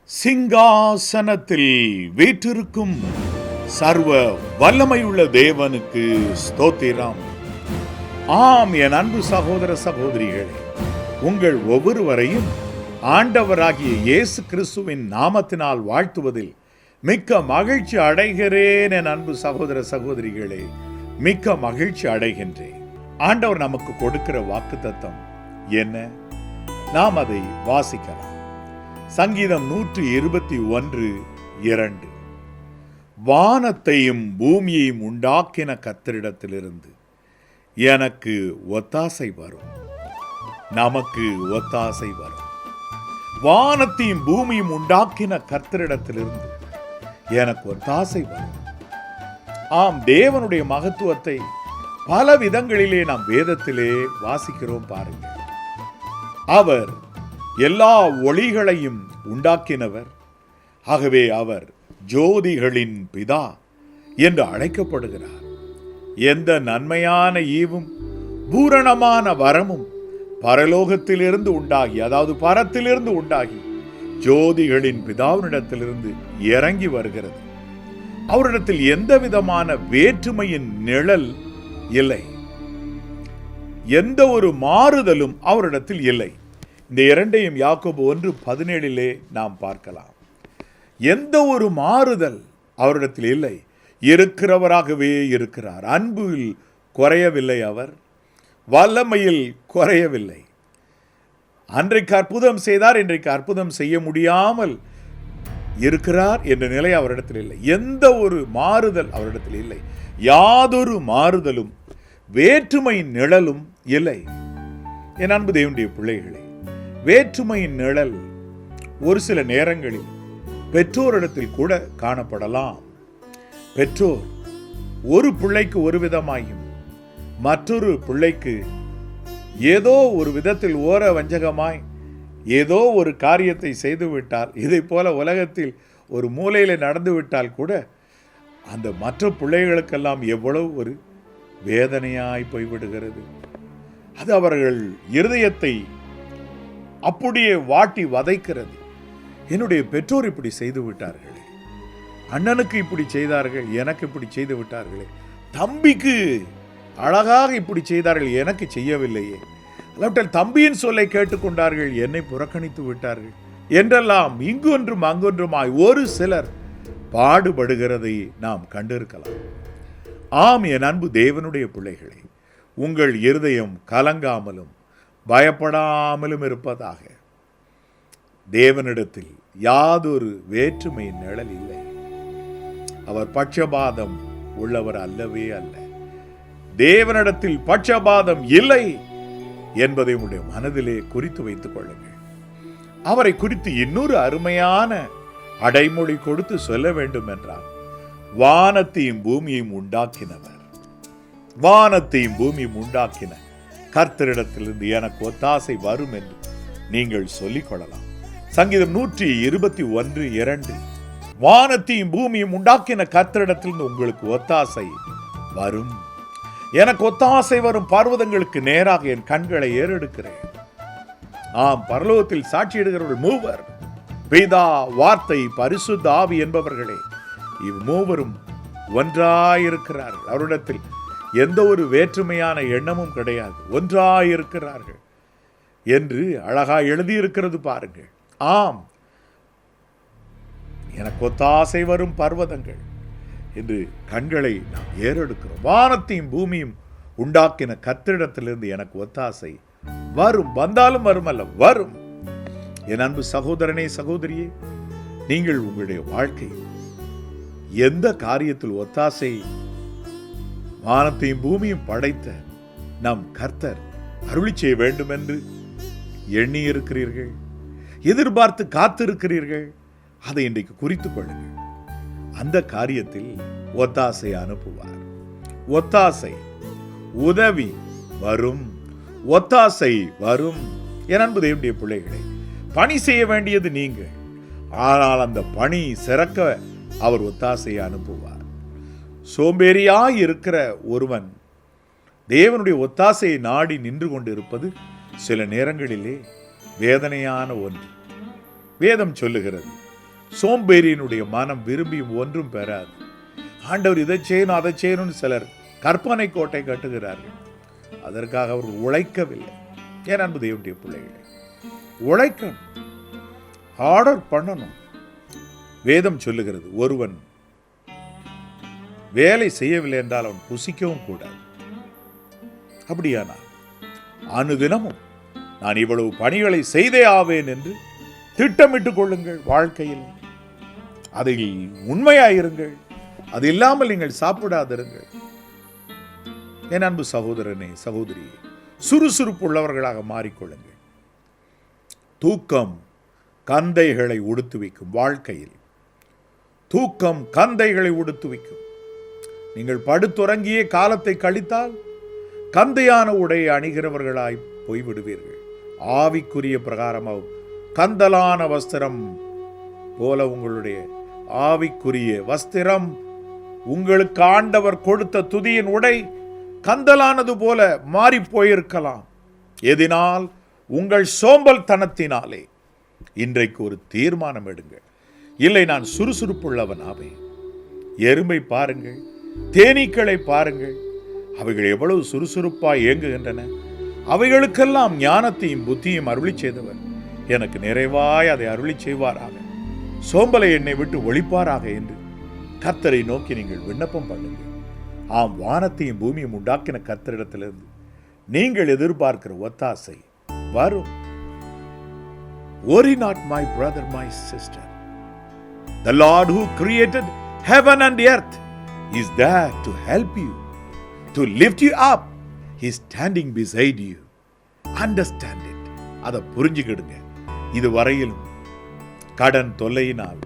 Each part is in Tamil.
சிங்காசனத்தில் வீற்றிருக்கும் சர்வ வல்லமையுள்ள தேவனுக்கு ஸ்தோத்திரம். ஆம், என் அன்பு சகோதர சகோதரிகளே, உங்கள் ஒவ்வொருவரையும் ஆண்டவராகிய இயேசு கிறிஸ்துவின் நாமத்தினால் வாழ்த்துவதில் மிக்க மகிழ்ச்சி அடைகிறேன். என் அன்பு சகோதர சகோதரிகளே, மிக்க மகிழ்ச்சி அடைகின்றேன். ஆண்டவர் நமக்கு கொடுக்கிற வாக்குத்தத்தம் என்ன? நாம் அதை வாசிக்கலாம். சங்கீதம் 121:2. வானத்தையும் பூமியையும் உண்டாக்கின கர்த்தரிடத்திலிருந்து எனக்கு ஒத்தாசை வரும். நமக்கு ஒத்தாசை வரும். வானத்தையும் பூமியும் உண்டாக்கின கர்த்தரிடத்திலிருந்து எனக்கு ஒத்தாசை வரும். ஆம், தேவனுடைய மகத்துவத்தை பல விதங்களிலே நாம் வேதத்திலே வாசிக்கிறோம். பாருங்கள், அவர் எல்லா ஒளிகளையும் உண்டாக்கினவர். ஆகவே அவர் ஜோதிகளின் பிதா என்று அழைக்கப்படுகிறார். எந்த நன்மையான ஈவும் பூரணமான வரமும் பரலோகத்திலிருந்து உண்டாகி, அதாவது பரத்திலிருந்து உண்டாகி ஜோதிகளின் பிதாவினிடத்திலிருந்து இறங்கி வருகிறது. அவரிடத்தில் எந்த விதமான வேற்றுமையின் நிழல் இல்லை. எந்த ஒரு மாறுதலும் அவரிடத்தில் இல்லை. இந்த இரண்டையும் யாக்கோபு 1:17 நாம் பார்க்கலாம். எந்த ஒரு மாறுதல் அவரிடத்தில் இல்லை. இருக்கிறவராகவே இருக்கிறார். அன்பில் குறையவில்லை. அவர் வல்லமையில் குறையவில்லை. அன்றைக்கு அற்புதம் செய்தார், இன்றைக்கு அற்புதம் செய்ய முடியாமல் இருக்கிறார் என்ற நிலை அவரிடத்தில் இல்லை. எந்த ஒரு மாறுதல் அவரிடத்தில் இல்லை. யாதொரு மாறுதலும் வேற்றுமையின் நிழலும் இல்லை. என் அன்பு தேவனுடைய பிள்ளைகளே, வேற்றுமையின் நிழல் ஒரு சில நேரங்களில் பெற்றோரிடத்தில் கூட காணப்படலாம். பெற்றோர் ஒரு பிள்ளைக்கு ஒரு விதமாயும் மற்றொரு பிள்ளைக்கு ஏதோ ஒரு விதத்தில் ஓர வஞ்சகமாய் ஏதோ ஒரு காரியத்தை செய்துவிட்டால், இதை போல உலகத்தில் ஒரு மூலையில் நடந்துவிட்டால் கூட அந்த மற்ற பிள்ளைகளுக்கெல்லாம் எவ்வளவு ஒரு வேதனையாய் போய்விடுகிறது. அது அவர்கள் இருதயத்தை அப்படியே வாட்டி வதைக்கிறது. என்னுடைய பெற்றோர் இப்படி செய்து விட்டார்களே, அண்ணனுக்கு இப்படி செய்தார்கள், எனக்கு இப்படி செய்து விட்டார்களே, தம்பிக்கு அழகாக இப்படி செய்தார்கள், எனக்கு செய்யவில்லையே, அல்லாவிட்டால் தம்பியின் சொல்லை கேட்டுக்கொண்டார்கள், என்னை புறக்கணித்து விட்டார்கள் என்றெல்லாம் இங்கொன்றும் அங்கொன்றுமாய் ஒரு சிலர் பாடுபடுகிறதை நாம் கண்டிருக்கலாம். ஆம், என் அன்பு தேவனுடைய பிள்ளைகளே, உங்கள் இருதயம் கலங்காமலும் பயப்படாமலும் இருப்பதாக. தேவனிடத்தில் யாதொரு வேற்றுமை நிழல் இல்லை. அவர் பட்சபாதம் உள்ளவர் அல்லவே அல்ல. தேவனிடத்தில் பட்சபாதம் இல்லை என்பதை உங்களுடைய மனதிலே குறித்து வைத்துக் கொள்ளுங்கள். அவரை குறித்து இன்னொரு அருமையான அடைமொழி கொடுத்து சொல்ல வேண்டும் என்றால், வானத்தையும் பூமியையும் உண்டாக்கினவர், வானத்தையும் பூமியும் உண்டாக்கின கர்த்தரிடத்திலிருந்து எனக்கு ஒத்தாசை வரும் என்று நீங்கள் சொல்லிக் கொள்ளலாம். சங்கீதம் 121:2. வானத்தையும் பூமியும் உண்டாக்கின கர்த்தரிடத்திலிருந்து உங்களுக்கு ஒத்தாசை வரும். எனக்கு ஒத்தாசை வரும். பர்வதங்களுக்கு நேராக என் கண்களை ஏறெடுக்கிறேன். ஆம், பரலோகத்தில் சாட்சியிடுகிறவர்கள் மூவர், பிதா, வார்த்தை, பரிசுத்த ஆவி என்பவர்களே. இம்மூவரும் ஒன்றாயிருக்கிறார்கள். அவரிடத்தில் எந்த ஒரு வேற்றுமையான எண்ணமும் கிடையாது. ஒன்றாயிருக்கிறார்கள் என்று அழகாய் எழுதியிருக்கிறது பாருங்கள். ஆம், எனக்கு ஒத்தாசை வரும் பர்வதங்கள் என்று கண்களை நாம் ஏறெடுக்கிறோம். வானத்தையும் பூமியும் உண்டாக்கின கர்த்தரிடத்திலிருந்து எனக்கு ஒத்தாசை வரும். வந்தாலும் வரும் அல்ல, வரும். என் அன்பு சகோதரனே, சகோதரியே, நீங்கள் உங்களுடைய வாழ்க்கை எந்த காரியத்தில் ஒத்தாசை வானத்தையும் பூமியும் படைத்த நம் கர்த்தர் அருளி செய்ய வேண்டும் என்று எண்ணி இருக்கிறீர்கள், எதிர்பார்த்து காத்திருக்கிறீர்கள், அதை இன்றைக்கு குறித்துக் கொள்ளுங்கள். அந்த காரியத்தில் ஒத்தாசை அனுப்புவார். ஒத்தாசை, உதவி வரும். ஒத்தாசை வரும். என் அன்பு தேவனுடைய பிள்ளைகளை, பணி செய்ய வேண்டியது நீங்கள். ஆனால் அந்த பணி சிறக்க அவர் ஒத்தாசையை அனுப்புவார். சோம்பேறியாய் இருக்கிற ஒருவன் தேவனுடைய ஒத்தாசையை நாடி நின்று கொண்டு இருப்பது சில நேரங்களிலே வேதனையான ஒன்று. வேதம் சொல்லுகிறது, சோம்பேறியினுடைய மனம் விரும்பியும் ஒன்றும் பெறாது. ஆண்டவர் இதை செய்யணும் அதை செய்யணும்னு சிலர் கற்பனை கோட்டை கட்டுகிறார்கள். அதற்காக அவர் உழைக்கவில்லை. ஏன் அன்பு தேவனுடைய பிள்ளைகளே, உழைக்கணும், ஆர்டர் பண்ணணும். வேதம் சொல்லுகிறது, ஒருவன் வேலை செய்யவில்லை என்றால் அவன் புசிக்கவும் கூடாது. அப்படியானால் அனுதினமும் நான் இவ்வளவு பணிகளை செய்தே ஆவேன் என்று திட்டமிட்டுக் கொள்ளுங்கள். வாழ்க்கையில் அதில் உண்மையாயிருங்கள். அது இல்லாமல் நீங்கள் சாப்பிடாதிருங்கள். என் அன்பு சகோதரனே, சகோதரியே, சுறுசுறுப்பு உள்ளவர்களாக மாறிக்கொள்ளுங்கள். தூக்கம் கந்தைகளை உடுத்துவிக்கும். வாழ்க்கையில் தூக்கம் கந்தைகளை உடுத்துவிக்கும். நீங்கள் படுத்துறங்கியே காலத்தை கழித்தால் கந்தையான உடையை அணிகிறவர்களாய் போய்விடுவீர்கள். ஆவிக்குரிய பிரகாரமாகவும் கந்தலான வஸ்திரம் போல உங்களுடைய ஆவிக்குரிய வஸ்திரம், உங்களுக்கு ஆண்டவர் கொடுத்த துதியின் உடை கந்தலானது போல மாறி போயிருக்கலாம். எதினால்? உங்கள் சோம்பல் தனத்தினாலே. இன்றைக்கு ஒரு தீர்மானம் எடுங்கள். இல்லை, நான் சுறுசுறுப்புள்ளவன் ஆவேன். எறும்பை பாருங்கள், தேனீக்களை பாருங்கள், அவைகள் எவ்வளவு சுறுசுறுப்பாய் இயங்குகின்றன. அவைகளுக்கெல்லாம் ஞானத்தையும் புத்தியும் அருளி செய்தவர் எனக்கு நிறைவாய் அதை அருளி செய்வாராக, சோம்பலை என்னை விட்டு ஒழிப்பாராக என்று கர்த்தரை நோக்கி நீங்கள் விண்ணப்பம் பண்ணுங்கள். ஆம், வானத்தையும் பூமியும் உண்டாக்கின கர்த்தரிடத்திலிருந்து நீங்கள் எதிர்பார்க்கிற ஒத்தாசை வரும். Worry not, my brother, my sister. The Lord who created heaven and earth is there to help you, to lift you up. He is standing beside you. Understand it. அதை புரிஞ்சுக்கிடுங்க. இதுவரையிலும் கடன் தொல்லையினால்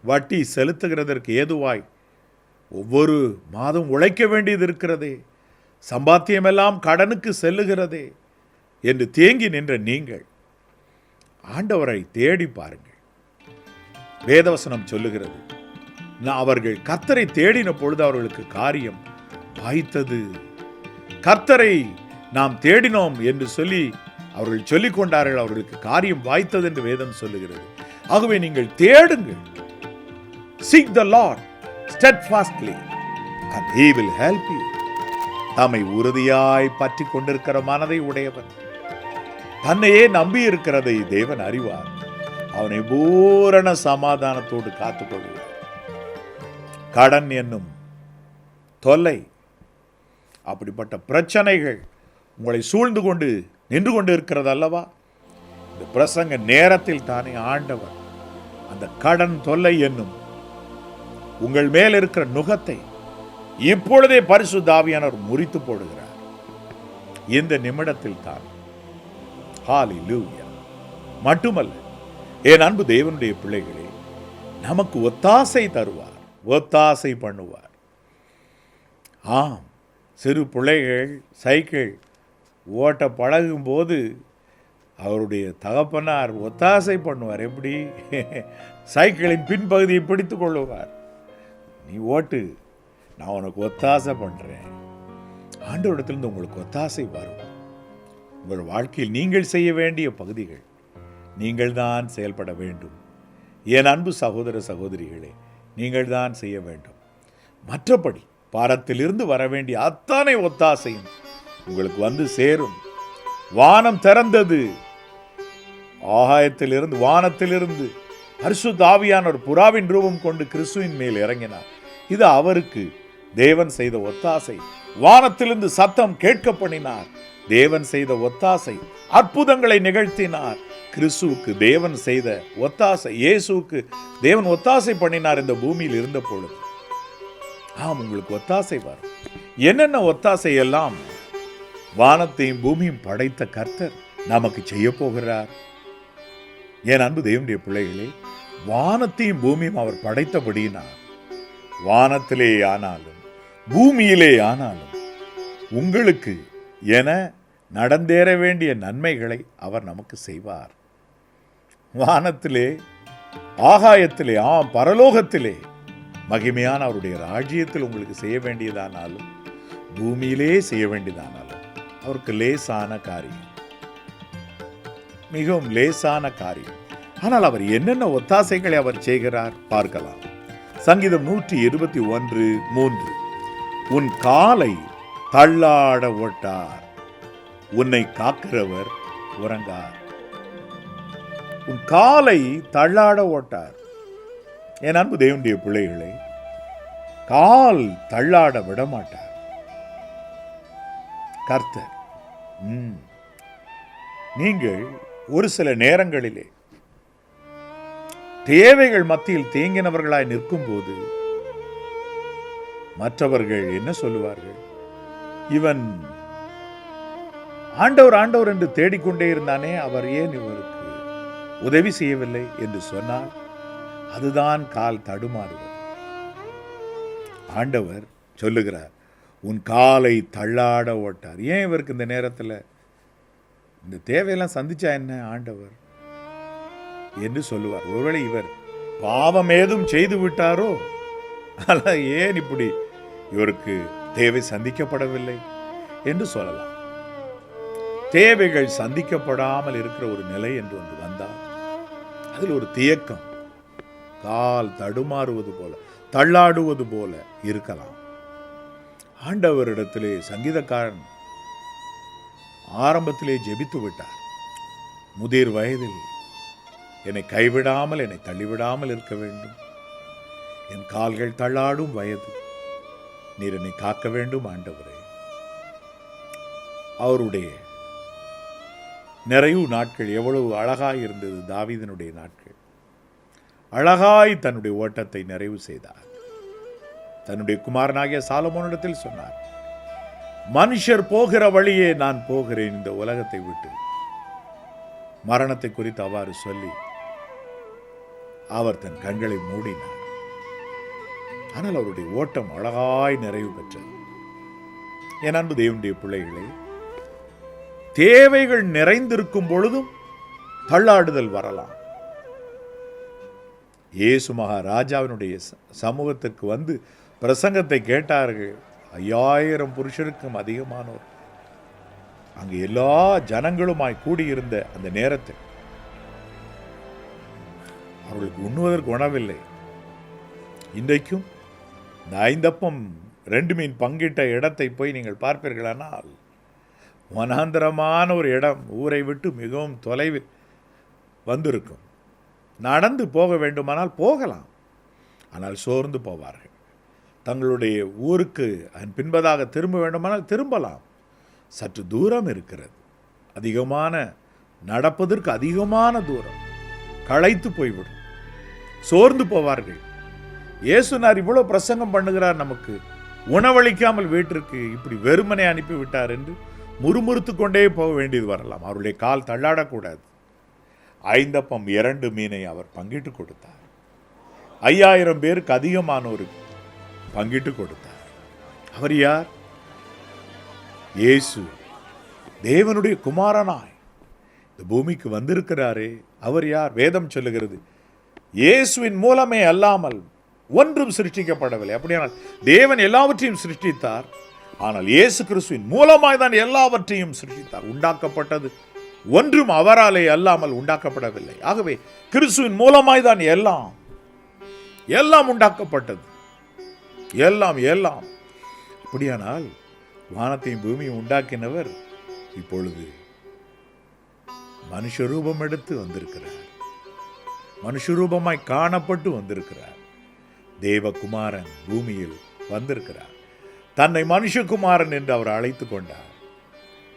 வட்டி செலுத்துகிறதற்கு ஏதுவாய் ஒவ்வொரு மாதம் உழைக்க வேண்டியது இருக்கிறதே, சம்பாத்தியமெல்லாம் கடனுக்கு செல்லுகிறதே என்று தேங்கி நின்ற நீங்கள் ஆண்டவரை தேடி பாருங்கள். வேதவசனம் சொல்லுகிறது, அவர்கள் கர்த்தரை தேடின பொழுது அவர்களுக்கு காரியம் வாய்த்தது. கர்த்தரை நாம் தேடினோம் என்று சொல்லி அவர்கள் சொல்லிக் கொண்டார்கள், அவர்களுக்கு காரியம் வாய்த்தது என்று வேதம் சொல்லுகிறது. ஆகவே நீங்கள் தேடுங்கள். Seek the Lord steadfastly and he will help you. தம்மை உறுதியாய் பற்றி கொண்டிருக்கிற மனதை உடையவன், தன்னையே நம்பி இருக்கிறதை தேவன் அறிவார். அவனை பூரண சமாதானத்தோடு காத்துக் கொள்வார். கடன் என்னும் தொல்லை, அப்படிப்பட்ட பிரச்சனைகள் உங்களை சூழ்ந்து கொண்டு நின்று கொண்டு இருக்கிறது அல்லவா? இந்த பிரசங்க நேரத்தில் தானே ஆண்டவர் அந்த கடன் தொல்லை என்னும் உங்கள் மேல் இருக்கிற நுகத்தை இப்பொழுதே பரிசுத்த ஆவியானவர் முறித்து போடுகிறார். இந்த நிமிடத்தில் தான். ஹல்லேலூயா. மட்டுமல்ல, என் அன்பு தேவனுடைய பிள்ளைகளே, நமக்கு ஒத்தாசை தருவார், ஒத்தாசை பண்ணுவார். ஆம், சிறு பிள்ளைகள் சைக்கிள் ஓட்ட பழகும் போது அவருடைய தகப்பனார் ஒத்தாசை பண்ணுவார். எப்படி? சைக்கிளின் பின்பகுதியை பிடித்து கொள்ளுவார். நீ ஓட்டு, நான் உனக்கு ஒத்தாசை பண்ணுறேன். ஆண்டவரிடத்திலிருந்து உங்களுக்கு ஒத்தாசை வரும். உங்கள் வாழ்க்கையில் நீங்கள் செய்ய வேண்டிய பகுதிகள் நீங்கள் தான் செயல்பட வேண்டும். என் அன்பு சகோதர சகோதரிகளே, நீங்கள் தான் செய்ய வேண்டும். மற்றபடி பாரத்திலிருந்து வர வேண்டிய அத்தனை ஒத்தாசையும் உங்களுக்கு வந்து சேரும். வானம் திறந்தது. ஆகாயத்திலிருந்து, வானத்திலிருந்து பரிசுத்த ஆவியானவர் புறாவின் ரூபம் கொண்டு கிறிஸ்துவின் மேல் இறங்கினார். இது அவருக்கு தேவன் செய்த ஒத்தாசை. வானத்திலிருந்து சத்தம் கேட்க பண்ணினார். தேவன் செய்த ஒத்தாசை. அற்புதங்களை நிகழ்த்தினார். கிறிஸ்துவுக்கு தேவன் செய்த ஒத்தாசை. இயேசுவுக்கு தேவன் ஒத்தாசை பண்ணினார் இந்த பூமியில் இருந்த பொழுது. ஆம், உங்களுக்கு ஒத்தாசை வரும். என்னென்ன ஒத்தாசை எல்லாம் வானத்தையும் பூமியும் படைத்த கர்த்தர் நமக்கு செய்ய போகிறார். என் அன்பு தேவனுடைய பிள்ளைகளே, வானத்தையும் பூமியும் அவர் படைத்தபடியினார் வானத்திலே ஆனாலும் பூமியிலே ஆனாலும் உங்களுக்கு என நடந்தேற வேண்டிய நன்மைகளை அவர் நமக்கு செய்வார். வானத்திலே, ஆகாயத்திலே, பரலோகத்திலே மகிமையான அவருடைய ராஜ்யத்தில் உங்களுக்கு செய்ய வேண்டியதானாலும் பூமியிலே செய்ய வேண்டியதானாலும் அவருக்கு லேசான காரியம், மிகவும் லேசான காரியம். ஆனால் அவர் என்னென்ன ஒத்தாசைகளை அவர் செய்கிறார் பார்க்கலாம். சங்கீதம் 121:3. உன் காலை தள்ளாட ஓட்டார், உன்னை காக்கிறவர் உறங்கார். உன் காலை தள்ளாட ஓட்டார். என் அன்பு தேவனுடைய பிள்ளைகளை, கால் தள்ளாட விடமாட்டார் கர்த்தர். நீங்கள் ஒரு சில நேரங்களிலே தேவைகள் மத்தியில் தேங்கினவர்களாய் நிற்கும் போது மற்றவர்கள் என்ன சொல்லுவார்கள்? இவன் ஆண்டவர் ஆண்டவர் என்று தேடிக்கொண்டே இருந்தானே, அவர் ஏன் இவருக்கு உதவி செய்யவில்லை என்று சொன்னால் அதுதான் கால் தடுமாறுவது. ஆண்டவர் சொல்லுகிறார், உன் காலை தள்ளாட ஓட்டார். ஏன் இவருக்கு இந்த நேரத்தில் இந்த தேவையெல்லாம் சந்திச்சா என்ன ஆண்டவர் என்று சொல்லுவார். ஒருவேளை இவர் பாவம் ஏதும் செய்து விட்டாரோ, ஆனால் ஏன் இப்படி இவருக்கு தேவை சந்திக்கப்படவில்லை என்று சொல்லலாம். தேவைகள் சந்திக்கப்படாமல் இருக்கிற ஒரு நிலை என்று ஒன்று வந்தால் அதில் ஒரு தியக்கம், கால் தடுமாறுவது போல, தள்ளாடுவது போல இருக்கலாம். ஆண்டவரிடத்திலே சங்கீதக்காரன் ஆரம்பத்திலே ஜெபித்து விட்டார். முதிர் வயதில் என்னை கைவிடாமல், என்னை தள்ளிவிடாமல் இருக்க வேண்டும். என் கால்கள் தள்ளாடும் வயது, நீர் என்னை காக்க வேண்டும் ஆண்டவரே. அவருடைய நிறைவு நாட்கள் எவ்வளவு அழகாய் இருந்தது. தாவீதினுடைய நாட்கள் அழகாய் தன்னுடைய ஓட்டத்தை நிறைவு செய்தார். தன்னுடைய குமாரனாகிய சாலமோனிடத்தில் சொன்னார், மனுஷர் போகிற வழியே நான் போகிறேன் இந்த உலகத்தை விட்டு. மரணத்தை குறித்து அவ்வாறு சொல்லி அவர் தன் கண்களை மூடினார். ஆனால் அவருடைய ஓட்டம் அழகாய் நிறைவு பெற்றது. என் அன்பு தேவனுடைய பிள்ளைகளை, தேவைகள் நிறைந்திருக்கும் பொழுதும் தள்ளாடுதல் வரலாம். இயேசு மகாராஜாவினுடைய சமூகத்திற்கு வந்து பிரசங்கத்தை கேட்டார்கள். 5000 புருஷருக்கும் அதிகமானோர் அங்கு எல்லா ஜனங்களுமாய் கூடியிருந்த அந்த நேரத்தில் அவர்களுக்கு உண்ணுவதற்கு உணவில்லை. இன்றைக்கும் இந்த 5 அப்பம் 2 மீன் பங்கிட்ட இடத்தை போய் நீங்கள் பார்ப்பீர்களானால் வனாந்தரமான ஒரு இடம், ஊரை விட்டு மிகவும் தொலைவில் வந்திருக்கும். நடந்து போக வேண்டுமானால் போகலாம், ஆனால் சோர்ந்து போவார்கள். தங்களுடைய ஊருக்கு பின்பதாக திரும்ப வேண்டுமானால் திரும்பலாம். சற்று தூரம் இருக்கிறது, அதிகமான நடப்பதற்கு அதிகமான தூரம், களைத்து போய்விடும், சோர்ந்து போவார்கள். இயேசுனார் இவ்வளவு பிரசங்கம் பண்ணுகிறார், நமக்கு உணவளிக்காமல் வீட்டிற்கு இப்படி வெறுமனை அனுப்பிவிட்டார் என்று முறுமுறுத்து கொண்டே போக வேண்டியது வரலாம். அவருடைய கால் தள்ளாடக்கூடாது. 5 அப்பம் 2 மீனை அவர் பங்கிட்டு கொடுத்தார். 5000 பேருக்கு அதிகமானோருக்கு பங்கிட்டு கொடுத்தார். அவர் யார்? இயேசு, தேவனுடைய குமாரனாய் இந்த பூமிக்கு வந்திருக்கிறாரே, அவர் யார்? வேதம் சொல்லுகிறது, இயேசுவின் மூலமே அல்லாமல் ஒன்றும் சிருஷ்டிக்கப்படவில்லை. அப்படியானால் தேவன் எல்லாவற்றையும் சிருஷ்டித்தார், ஆனால் இயேசு கிறிஸ்துவின் மூலமாய் தான் எல்லாவற்றையும் சிருஷ்டித்தார். உண்டாக்கப்பட்டது ஒன்றும் அவராலே அல்லாமல் உண்டாக்கப்படவில்லை. ஆகவே கிறிஸ்துவின் மூலமாய் தான் எல்லாம் எல்லாம் உண்டாக்கப்பட்டது. எல்லாம் எல்லாம். அப்படியானால் வானத்தையும் பூமியும் உண்டாக்கினவர் இப்பொழுது மனுஷரூபம் எடுத்து வந்திருக்கிறார். மனுஷரூபமாய் காணப்பட்டு வந்திருக்கிறார். தேவகுமாரன் பூமியில் வந்திருக்கிறார். தன்னை மனுஷகுமாரன் என்று அவர் அழைத்து கொண்டார்.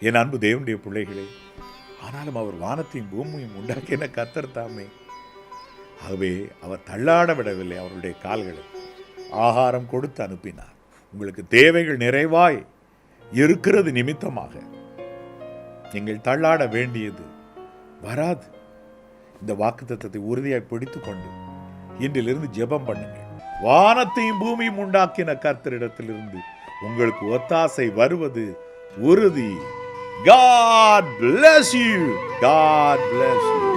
என் அன்பு தேவனுடைய பிள்ளைகளே, ஆனாலும் அவர் வானத்தையும் பூமியும் உண்டாக்கின கர்த்தர் தாமே. ஆகவே அவர் தள்ளாட விடவில்லை. அவருடைய கால்களை ஆகாரம் கொடுத்து அனுப்பினார். உங்களுக்கு தேவைகள் நிறைவாய் இருக்கிறது நிமித்தமாக நீங்கள் தள்ளாட வேண்டியது வராது. இந்த வாக்குத்தத்தத்தை உறுதியாய் பிடித்து கொண்டு இன்றிலிருந்து ஜெபம் பண்ணுங்கள். வானத்தையும் பூமியும் உண்டாக்கின கர்த்தரிடத்திலிருந்து உங்களுக்கு ஒத்தாசை வருவது உறுதி. God bless you. God bless you.